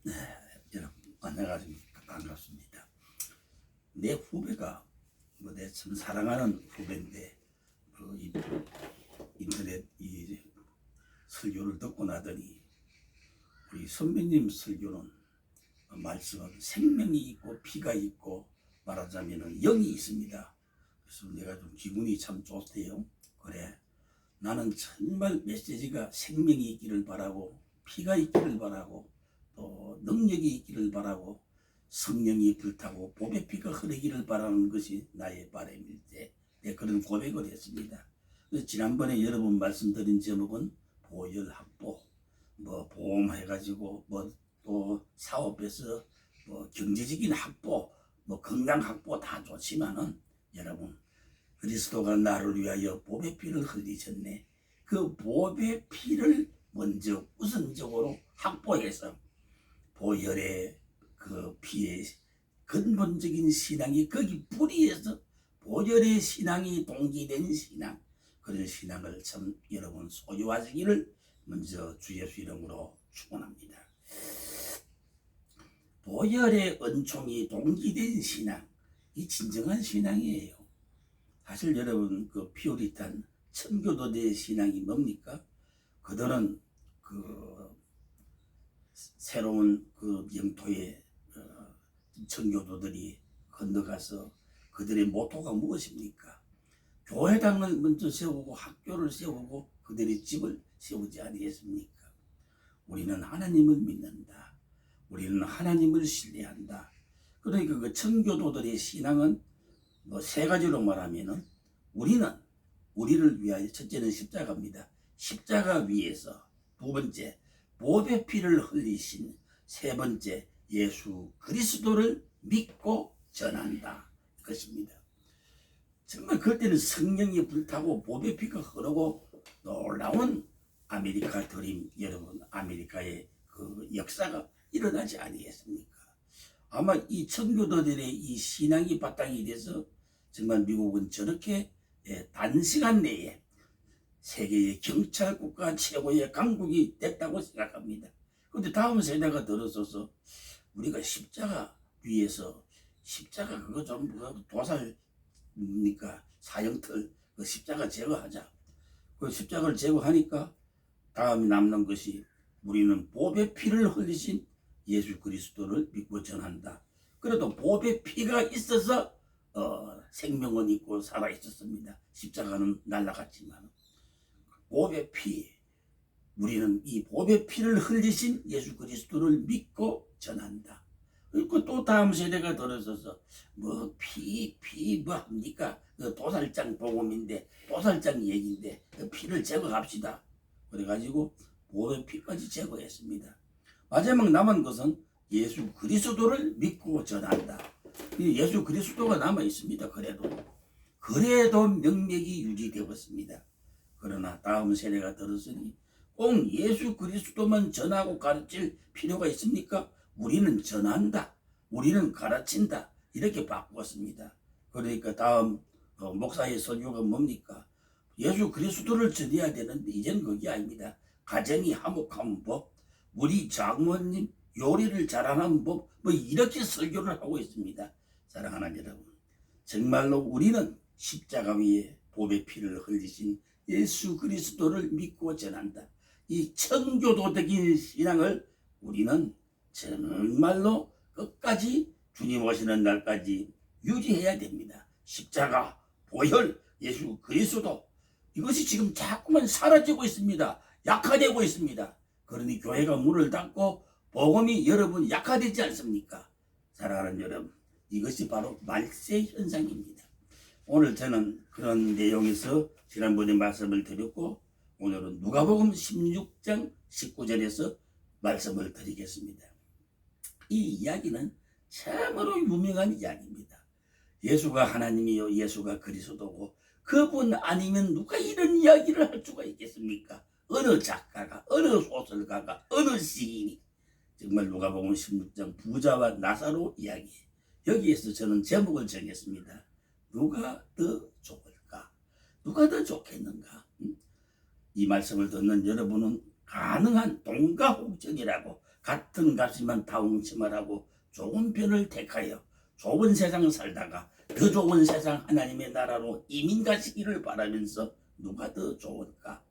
네, 여러분 안녕하십니까. 반갑습니다. 내 후배가 내 참 사랑하는 후배인데 인터넷 이 설교를 듣고 나더니 우리 선배님 설교는 말씀은 생명이 있고 피가 있고 말하자면 영이 있습니다. 그래서 내가 좀 기분이 참 좋대요. 그래, 나는 정말 메시지가 생명이 있기를 바라고 피가 있기를 바라고 또 능력이 있기를 바라고 성령이 불타고 복의 피가 흐르기를 바라는 것이 나의 바람일 때 그런 고백을 했습니다. 지난번에 여러분 말씀드린 제목은 보혈합보, 보험해가지고 또 사업에서 경제적인 확보, 건강 확보 다 좋지만은 여러분, 그리스도가 나를 위하여 보배 피를 흘리셨네. 그 보배 피를 먼저 우선적으로 확보해서 보혈의 그 피의 근본적인 신앙이 거기 뿌리에서 보혈의 신앙이 동기된 신앙, 그런 신앙을 참 여러분 소유하시기를 먼저 주 예수 이름으로 축원합니다. 보혈의 은총이 동기된 신앙, 이 진정한 신앙이에요. 사실 여러분 그 피오리탄 청교도의 신앙이 뭡니까? 그들은 그 새로운 그 영토에 청교도들이 건너가서 그들의 모토가 무엇입니까? 교회당을 먼저 세우고 학교를 세우고 그들의 집을 세우지 아니겠습니까? 우리는 하나님을 믿는다. 우리는 하나님을 신뢰한다. 그러니까 그 청교도들의 신앙은 세 가지로 말하면은 우리를 위하여 첫째는 십자가입니다. 십자가 위에서 두 번째 보배 피를 흘리신 세 번째 예수 그리스도를 믿고 전한다. 이것입니다. 정말 그때는 성령이 불타고 보배 피가 흐르고 놀라운 아메리카 드림 여러분 아메리카의 그 역사가 일어나지 아니겠습니까? 아마 이 청교도들의 이 신앙이 바탕이 돼서 정말 미국은 저렇게 단시간 내에 세계의 경찰국가 최고의 강국이 됐다고 생각합니다. 그런데 다음 세대가 들어서서 우리가 십자가 위에서 십자가 그거 좀 도살입니까? 사형틀 그 십자가 제거하자. 그 십자가를 제거하니까 다음에 남는 것이 우리는 보배 피를 흘리신 예수 그리스도를 믿고 전한다. 그래도 보배 피가 있어서 생명은 있고 살아 있었습니다. 십자가는 날아갔지만 보배 피, 우리는 이 보배 피를 흘리신 예수 그리스도를 믿고 전한다. 그리고 또 다음 세대가 들어서서 뭐 합니까? 그 도살장 복음인데 도살장 얘기인데 그 피를 제거합시다. 그래가지고 보배 피까지 제거했습니다. 마지막 남은 것은 예수 그리스도를 믿고 전한다. 예수 그리스도가 남아 있습니다. 그래도 명맥이 유지되었습니다. 그러나 다음 세대가 들었으니 꼭 예수 그리스도만 전하고 가르칠 필요가 있습니까? 우리는 전한다. 우리는 가르친다. 이렇게 바꾸었습니다. 그러니까 다음 목사의 설교가 뭡니까? 예수 그리스도를 전해야 되는데 이제는 그게 아닙니다. 가정이 화목한 법, 우리 장모님 요리를 잘하는 법, 이렇게 설교를 하고 있습니다. 사랑하는 여러분, 정말로 우리는 십자가 위에 보배 피를 흘리신 예수 그리스도를 믿고 전한다. 이 청교도적인 신앙을 우리는 정말로 끝까지 주님 오시는 날까지 유지해야 됩니다. 십자가, 보혈, 예수 그리스도 이것이 지금 자꾸만 사라지고 있습니다. 약화되고 있습니다. 그러니 교회가 문을 닫고 복음이 여러분 약화되지 않습니까? 사랑하는 여러분, 이것이 바로 말세 현상입니다. 오늘 저는 그런 내용에서 지난번에 말씀을 드렸고 오늘은 누가복음 16장 19절에서 말씀을 드리겠습니다. 이 이야기는 참으로 유명한 이야기입니다. 예수가 하나님이요 예수가 그리스도고 그분 아니면 누가 이런 이야기를 할 수가 있겠습니까? 어느 작가가, 어느 소설가가, 어느 시인이 정말 누가복음 16장 부자와 나사로 이야기. 여기에서 저는 제목을 정했습니다. 누가 더 좋을까? 누가 더 좋겠는가? 이 말씀을 듣는 여러분은 가능한 동가혹전이라고 같은 값이면 다홍치말하고 좋은 편을 택하여 좋은 세상 살다가 더 좋은 세상 하나님의 나라로 이민 가시기를 바라면서 누가 더 좋을까?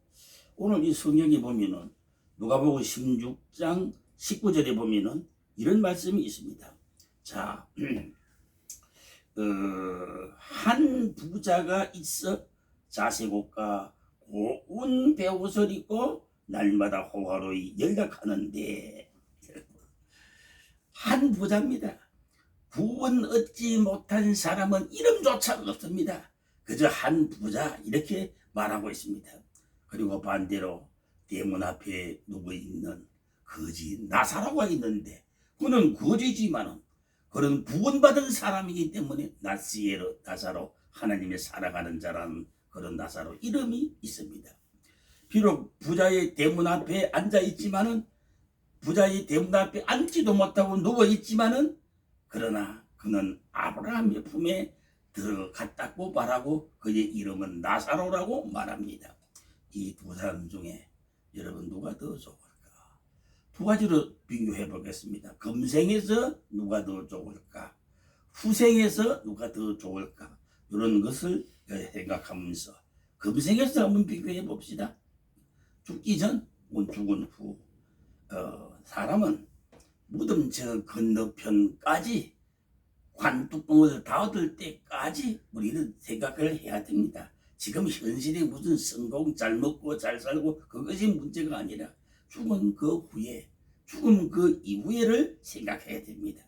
오늘 이 성경에 보면은 누가복음 16장 19절에 보면은 이런 말씀이 있습니다. 자, 한 부자가 있어 자색옷과 고운 베옷을 입고 날마다 호화로이 연락하는데, 한 부자입니다. 구원 얻지 못한 사람은 이름조차 없습니다. 그저 한 부자 이렇게 말하고 있습니다. 그리고 반대로 대문 앞에 누워있는 거지 나사로가 있는데, 그는 거지지만은 그런 구원받은 사람이기 때문에 나사로, 하나님의 살아가는 자라는 그런 나사로 이름이 있습니다. 비록 부자의 대문 앞에 앉아있지만은, 부자의 대문 앞에 앉지도 못하고 누워있지만은, 그러나 그는 아브라함의 품에 들어갔다고 말하고 그의 이름은 나사로라고 말합니다. 이 두 사람 중에 여러분 누가 더 좋을까? 두 가지로 비교해 보겠습니다. 금생에서 누가 더 좋을까? 후생에서 누가 더 좋을까? 이런 것을 생각하면서 금생에서 한번 비교해 봅시다. 죽기 전, 죽은 후. 사람은 무덤 저 건너편까지 관뚜껑을 닫을 때까지 우리는 생각을 해야 됩니다. 지금 현실에 무슨 성공, 잘 먹고 잘 살고 그것이 문제가 아니라 죽은 그 후에, 죽음 그 이후에를 생각해야 됩니다.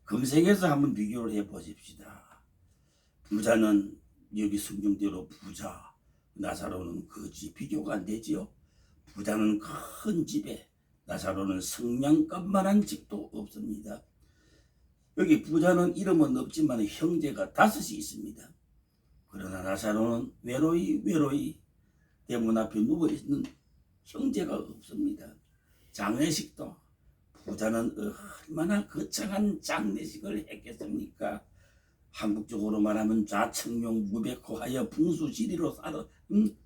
금생에서 한번 비교를 해 보십시다. 부자는 여기 성경대로 부자, 나사로는 거지, 비교가 안 되지요. 부자는 큰 집에, 나사로는 성냥갑만한 집도 없습니다. 여기 부자는 이름은 없지만 형제가 5이 있습니다. 그러나 나사로는 외로이 대문 앞에 누워있는 형제가 없습니다. 장례식도 부자는 얼마나 거창한 장례식을 했겠습니까? 한국적으로 말하면 좌청룡 무백호하여 풍수지리로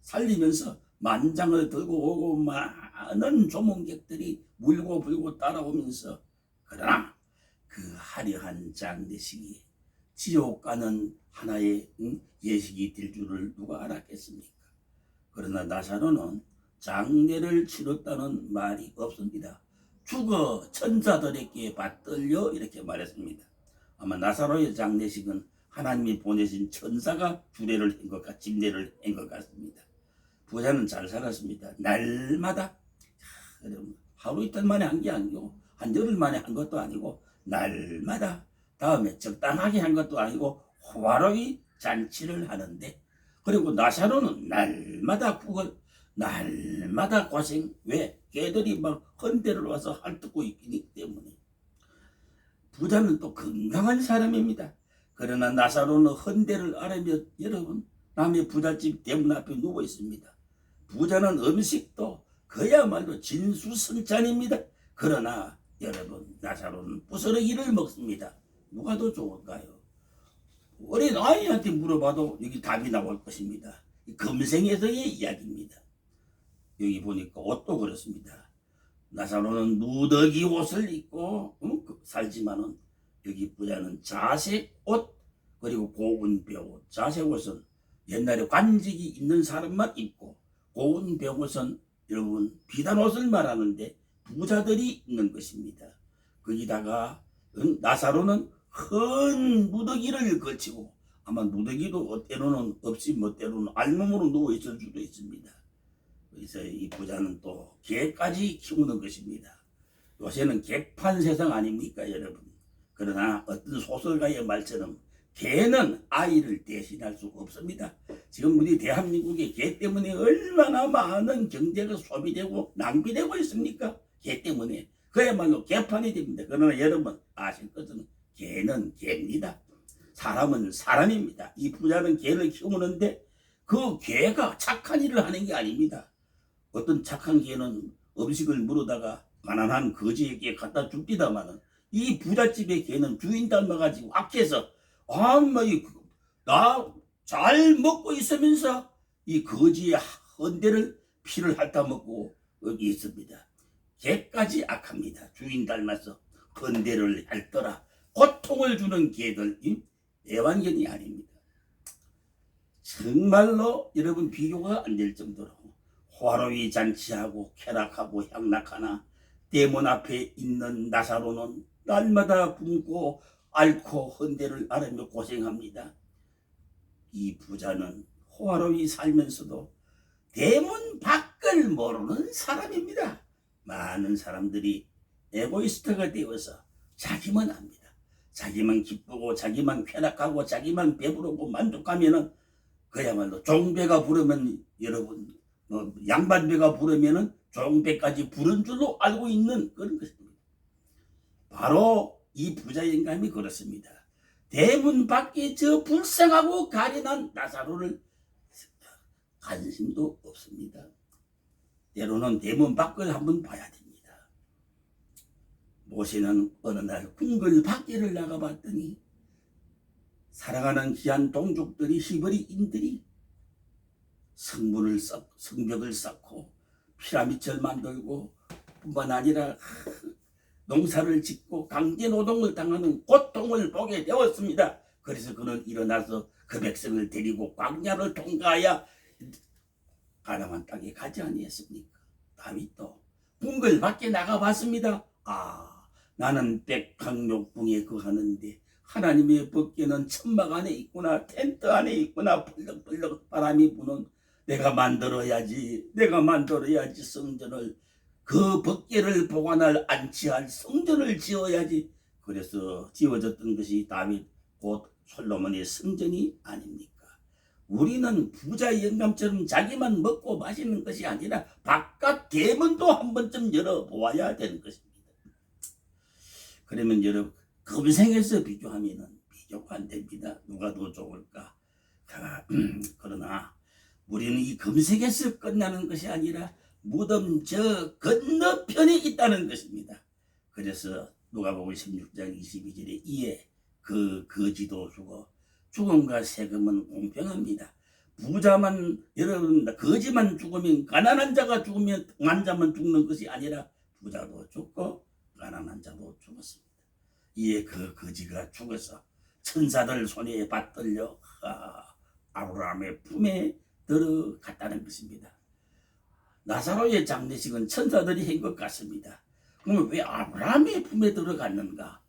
살리면서 만장을 들고 오고 많은 조문객들이 물고 불고 따라오면서, 그러나 그 화려한 장례식이 지옥 가는 하나의 예식이 될 줄을 누가 알았겠습니까? 그러나 나사로는 장례를 치렀다는 말이 없습니다. 죽어 천사들에게 받들려 이렇게 말했습니다. 아마 나사로의 장례식은 하나님이 보내신 천사가 주례를 한 것 같, 집례를 한 것 같습니다. 부자는 잘 살았습니다. 날마다, 하루 이틀 만에 한 게 아니고 한 열흘 만에 한 것도 아니고 날마다, 다음에 적당하게 한 것도 아니고 호화로이 잔치를 하는데, 그리고 나사로는 날마다 구걸, 날마다 고생. 왜? 개들이 막 헌대를 와서 핥고 있기 때문에. 부자는 또 건강한 사람입니다. 그러나 나사로는 헌대를 앓으며 여러분 남의 부잣집 대문 앞에 누워 있습니다. 부자는 음식도 그야말로 진수성찬입니다. 그러나 여러분 나사로는 부스러기를 먹습니다. 누가 더 좋을까요? 어린 아이한테 물어봐도 여기 답이 나올 것입니다. 금생에서의 이야기입니다. 여기 보니까 옷도 그렇습니다. 나사로는 누더기 옷을 입고 살지만은, 여기 부자는 자색 옷, 그리고 고운 베옷. 자색 옷은 옛날에 관직이 있는 사람만 입고, 고운 베옷은 여러분 비단 옷을 말하는데 부자들이 입는 것입니다. 거기다가 나사로는 큰 무더기를 걸치고, 아마 무더기도 때로는 없이 때로는 알몸으로 누워 있을 수도 있습니다. 그래서 이 부자는 또 개까지 키우는 것입니다. 요새는 개판 세상 아닙니까 여러분? 그러나 어떤 소설가의 말처럼 개는 아이를 대신할 수 없습니다. 지금 우리 대한민국의 개 때문에 얼마나 많은 경제가 소비되고 낭비되고 있습니까? 개 때문에. 그야말로 개판이 됩니다. 그러나 여러분 아실 것은 개는 개입니다. 사람은 사람입니다. 이 부자는 개를 키우는데 그 개가 착한 일을 하는 게 아닙니다. 어떤 착한 개는 음식을 물어다가 가난한 거지에게 갖다 줍디다마는, 이 부잣집의 개는 주인 닮아가지고 악해서 나 잘 먹고 있으면서 이 거지의 헌대를 피를 핥아먹고 여기 있습니다. 개까지 악합니다. 주인 닮아서 헌대를 핥더라. 고통을 주는 개들, 애완견이 아닙니다. 정말로 여러분 비교가 안 될 정도로 호화로이 잔치하고 쾌락하고 향락하나 대문 앞에 있는 나사로는 날마다 굶고 앓고 헌대를 앓으며 고생합니다. 이 부자는 호화로이 살면서도 대문 밖을 모르는 사람입니다. 많은 사람들이 에고이스트가 되어서 자기만 합니다. 자기만 기쁘고 자기만 쾌락하고 자기만 배부르고 만족하면은 그야말로 종배가 부르면 여러분 양반배가 부르면은 종배까지 부른 줄로 알고 있는 그런 것입니다. 바로 이 부자 영감이 그렇습니다. 대문 밖에 저 불쌍하고 가련한 나사로를 관심도 없습니다. 때로는 대문 밖을 한번 봐야 됩니다. 모세는 어느 날 궁궐 밖에를 나가봤더니 사랑하는 귀한 동족들이 히브리인들이 성벽을 쌓고 피라미드를 만들고 뿐만 아니라 농사를 짓고 강제노동을 당하는 고통을 보게 되었습니다. 그래서 그는 일어나서 그 백성을 데리고 광야를 통과하여 가나안 땅에 가지 아니했습니까? 다윗도 궁궐 밖에 나가봤습니다. 나는 백항욕궁에 거하는데 하나님의 법궤는 천막 안에 있구나, 텐트 안에 있구나, 벌럭벌럭 바람이 부는 내가 만들어야지 성전을, 그 법궤를 보관할 안치할 성전을 지어야지. 그래서 지어졌던 것이 다윗 곧 솔로몬의 성전이 아닙니까? 우리는 부자 영감처럼 자기만 먹고 마시는 것이 아니라 바깥 대문도 한 번쯤 열어보아야 되는 것입니다. 그러면 여러분 금생에서 비교하면 비교가 안 됩니다. 누가 더 좋을까? 그러나 우리는 이 금생에서 끝나는 것이 아니라 무덤 저 건너편에 있다는 것입니다. 그래서 누가복음 16장 22절에 이에 그 거지도 죽어 죽음과 세금은 공평합니다. 부자만 여러분 거지만 죽으면 가난한 자가 죽으면 통한 자만 죽는 것이 아니라 부자도 죽고 가난한 자도 죽었습니다. 이에 그 거지가 죽어서 천사들 손에 받들려 아브라함의 품에 들어갔다는 것입니다. 나사로의 장례식은 천사들이 한 것 같습니다. 그러면 왜 아브라함의 품에 들어갔는가?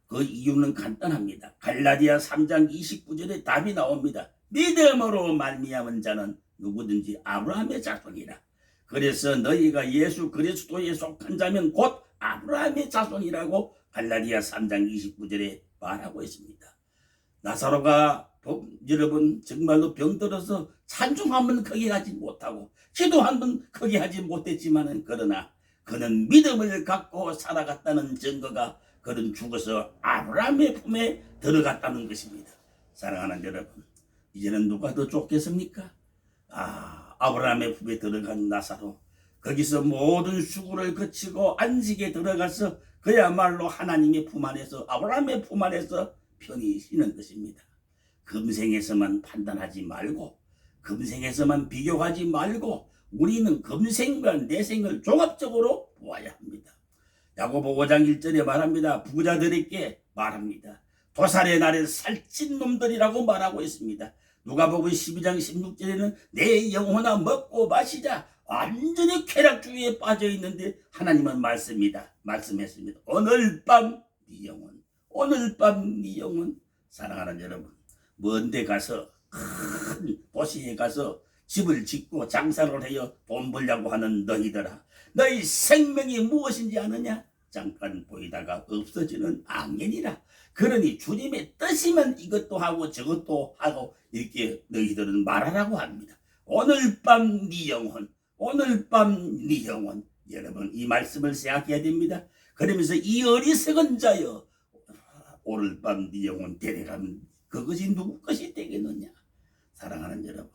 그 이유는 간단합니다. 갈라디아 3장 29절에 답이 나옵니다. 믿음으로 말미암은 자는 누구든지 아브라함의 자손이라. 그래서 너희가 예수 그리스도에 속한 자면 곧 아브라함의 자손이라고 갈라디아 3장 29절에 말하고 있습니다. 나사로가 여러분 정말로 병들어서 산중함은 크게 하지 못하고 기도함은 크게 하지 못했지만 그러나 그는 믿음을 갖고 살아갔다는 증거가 그는 죽어서 아브라함의 품에 들어갔다는 것입니다. 사랑하는 여러분, 이제는 누가 더 좋겠습니까? 아브라함의 품에 들어간 나사로, 거기서 모든 수고를 거치고 안식에 들어가서 그야말로 하나님의 품 안에서, 아브라함의 품 안에서 편히 쉬는 것입니다. 금생에서만 판단하지 말고, 금생에서만 비교하지 말고, 우리는 금생과 내생을 종합적으로 보아야 합니다. 야고보 5장 1절에 말합니다. 부자들에게 말합니다. 도살의 날에 살찐 놈들이라고 말하고 있습니다. 누가복음 12장 16절에는 내 영혼아 먹고 마시자 완전히 쾌락주의에 빠져 있는데 하나님은 말씀했습니다. 오늘 밤 네 영혼 사랑하는 여러분, 먼데 가서 큰 도시에 가서 집을 짓고 장사를 해요 돈 벌려고 하는 너희들아, 너희 생명이 무엇인지 아느냐? 잠깐 보이다가 없어지는 악년이라. 그러니 주님의 뜻이면 이것도 하고 저것도 하고 이렇게 너희들은 말하라고 합니다. 오늘 밤 네 영혼, 여러분 이 말씀을 생각해야 됩니다. 그러면서 이 어리석은 자여, 오늘 밤 네 영혼 데려가면 그것이 누구 것이 되겠느냐? 사랑하는 여러분,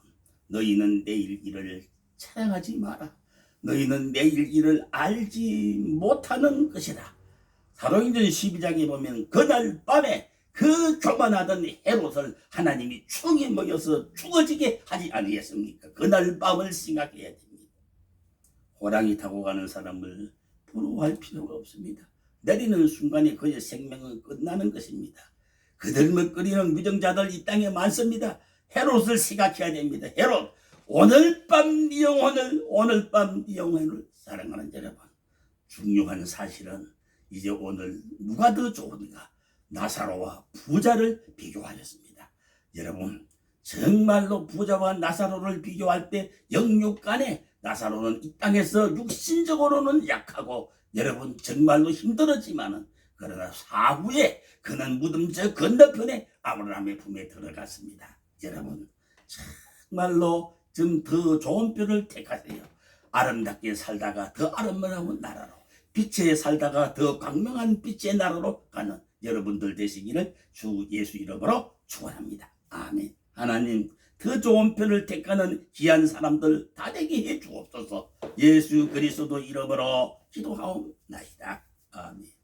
너희는 내일 일을 찬양하지 마라. 너희는 내일 일을 알지 못하는 것이다. 사도행전 12장에 보면 그날 밤에 그 교만하던 헤롯을 하나님이 충이 먹여서 죽어지게 하지 아니했습니까? 그날 밤을 생각해야 됩니다. 호랑이 타고 가는 사람을 부러워할 필요가 없습니다. 내리는 순간에 그의 생명은 끝나는 것입니다. 그들 먹거리는 무정자들 이 땅에 많습니다. 헤롯을 생각해야 됩니다. 헤롯, 오늘 밤 네 영혼을, 오늘 밤 네 영혼을 사랑하는 여러분, 중요한 사실은 이제 오늘 누가 더 좋은가? 나사로와 부자를 비교하였습니다. 여러분, 정말로 부자와 나사로를 비교할 때 영육간에 나사로는 이 땅에서 육신적으로는 약하고 여러분 정말로 힘들었지만은 그러나 사후에 그는 무덤 저 건너편에 아브라함의 품에 들어갔습니다. 여러분 정말로 좀 더 좋은 편을 택하세요. 아름답게 살다가 더 아름다운 나라로, 빛에 살다가 더 광명한 빛의 나라로 가는 여러분들 되시기를 주 예수 이름으로 축원합니다. 아멘. 하나님, 더 좋은 편을 택하는 귀한 사람들 다 되게 해 주옵소서. 예수 그리스도 이름으로 기도하옵나이다. 아멘.